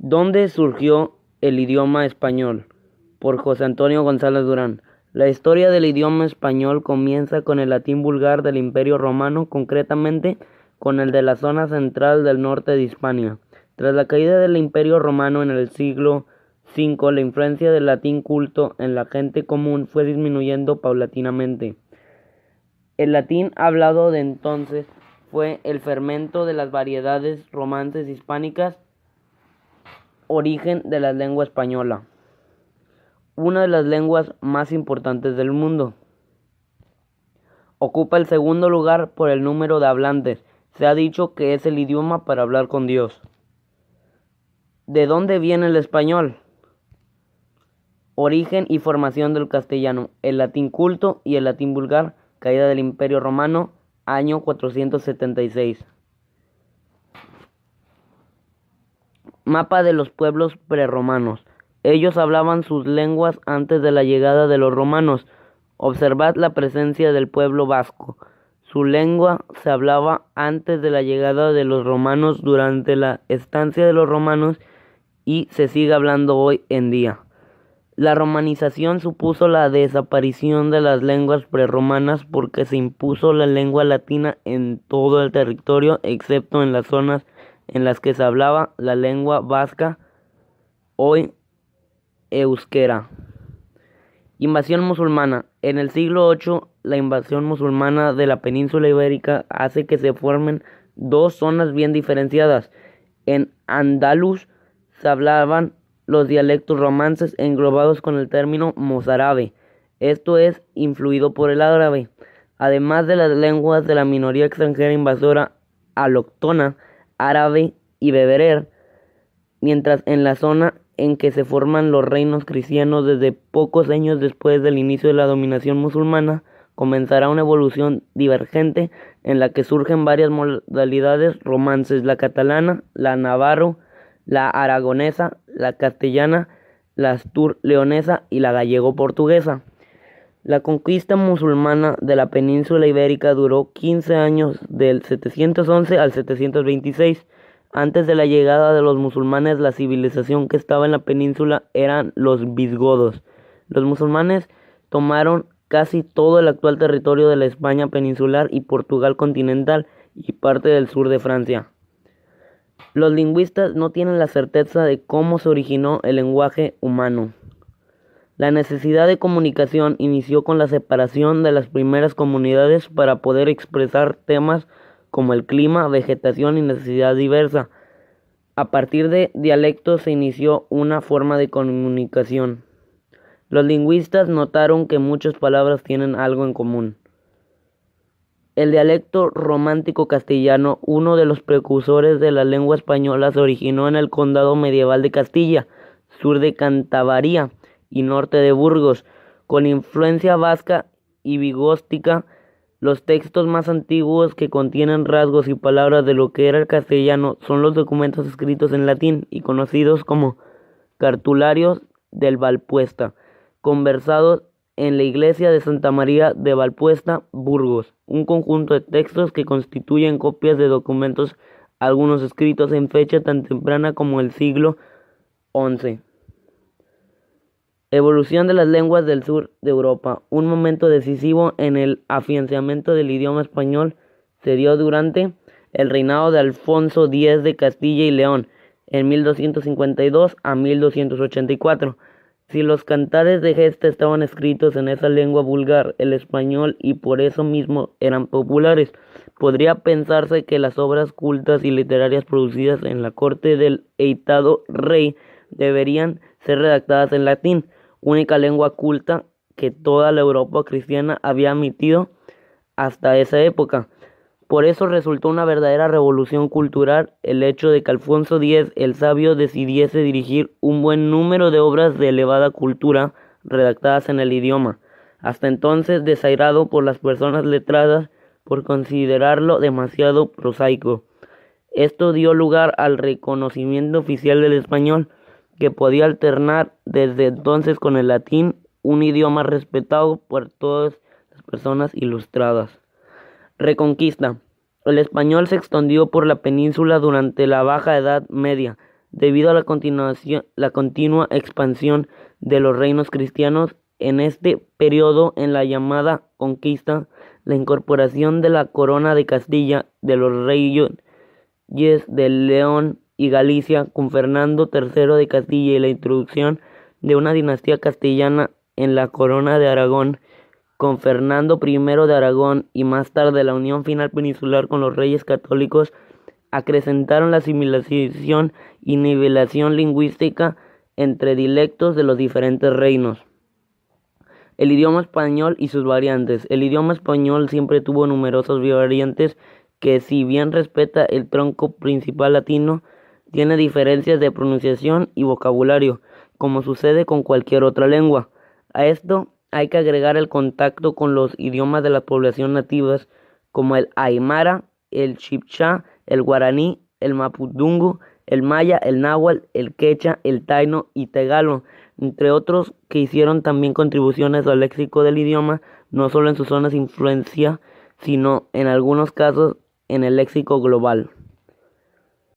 ¿Dónde surgió el idioma español? Por José Antonio González Durán. La historia del idioma español comienza con el latín vulgar del Imperio Romano, concretamente con el de la zona central del norte de Hispania. Tras la caída del Imperio Romano en el siglo V, la influencia del latín culto en la gente común fue disminuyendo paulatinamente. El latín hablado de entonces fue el fermento de las variedades romances hispánicas, origen de la lengua española, una de las lenguas más importantes del mundo. Ocupa el segundo lugar por el número de hablantes. Se ha dicho que es el idioma para hablar con Dios. ¿De dónde viene el español? Origen y formación del castellano, el latín culto y el latín vulgar, caída del Imperio Romano, año 476. Mapa de los pueblos prerromanos. Ellos hablaban sus lenguas antes de la llegada de los romanos. Observad la presencia del pueblo vasco. Su lengua se hablaba antes de la llegada de los romanos, durante la estancia de los romanos, y se sigue hablando hoy en día. La romanización supuso la desaparición de las lenguas prerromanas porque se impuso la lengua latina en todo el territorio, excepto en las zonas en las que se hablaba la lengua vasca, hoy euskera. Invasión musulmana. En el siglo VIII, la invasión musulmana de la península ibérica hace que se formen dos zonas bien diferenciadas. En Andalus se hablaban los dialectos romances englobados con el término mozárabe, esto es, influido por el árabe, además de las lenguas de la minoría extranjera invasora alóctona, árabe y bereber, mientras en la zona en que se forman los reinos cristianos desde pocos años después del inicio de la dominación musulmana, comenzará una evolución divergente en la que surgen varias modalidades romances: la catalana, la navarro, la aragonesa, la castellana, la astur-leonesa y la gallego-portuguesa. La conquista musulmana de la península ibérica duró 15 años, del 711 al 726. Antes de la llegada de los musulmanes, la civilización que estaba en la península eran los visigodos. Los musulmanes tomaron casi todo el actual territorio de la España peninsular y Portugal continental y parte del sur de Francia. Los lingüistas no tienen la certeza de cómo se originó el lenguaje humano. La necesidad de comunicación inició con la separación de las primeras comunidades para poder expresar temas como el clima, vegetación y necesidad diversa. A partir de dialectos se inició una forma de comunicación. Los lingüistas notaron que muchas palabras tienen algo en común. El dialecto romántico castellano, uno de los precursores de la lengua española, se originó en el condado medieval de Castilla, sur de Cantabria y norte de Burgos, con influencia vasca y vigóstica. Los textos más antiguos que contienen rasgos y palabras de lo que era el castellano son los documentos escritos en latín y conocidos como cartularios del Valpuesta, conversados en la iglesia de Santa María de Valpuesta, Burgos, un conjunto de textos que constituyen copias de documentos, algunos escritos en fecha tan temprana como el siglo XI. Evolución de las lenguas del sur de Europa. Un momento decisivo en el afianzamiento del idioma español se dio durante el reinado de Alfonso X de Castilla y León, en 1252 a 1284. Si los cantares de gesta estaban escritos en esa lengua vulgar, el español, y por eso mismo eran populares, podría pensarse que las obras cultas y literarias producidas en la corte del heitado rey deberían ser redactadas en latín, única lengua culta que toda la Europa cristiana había emitido hasta esa época. Por eso resultó una verdadera revolución cultural el hecho de que Alfonso X el Sabio decidiese dirigir un buen número de obras de elevada cultura redactadas en el idioma, hasta entonces desairado por las personas letradas por considerarlo demasiado prosaico. Esto dio lugar al reconocimiento oficial del español, que podía alternar desde entonces con el latín, un idioma respetado por todas las personas ilustradas. Reconquista. El español se extendió por la península durante la Baja Edad Media. Debido a la continua expansión de los reinos cristianos en este periodo, en la llamada conquista, la incorporación de la corona de Castilla, de los reyes de León y Galicia con Fernando III de Castilla y la introducción de una dinastía castellana en la corona de Aragón con Fernando I de Aragón y más tarde la unión final peninsular con los reyes católicos acrecentaron la asimilación y nivelación lingüística entre dialectos de los diferentes reinos. El idioma español y sus variantes. El idioma español siempre tuvo numerosas variantes que, si bien respeta el tronco principal latino, tiene diferencias de pronunciación y vocabulario, como sucede con cualquier otra lengua. A esto hay que agregar el contacto con los idiomas de la población nativas, como el aymara, el chibchá, el guaraní, el mapudungun, el maya, el náhuatl, el quechua, el taino y tegalo, entre otros que hicieron también contribuciones al léxico del idioma, no solo en sus zonas de influencia, sino en algunos casos en el léxico global.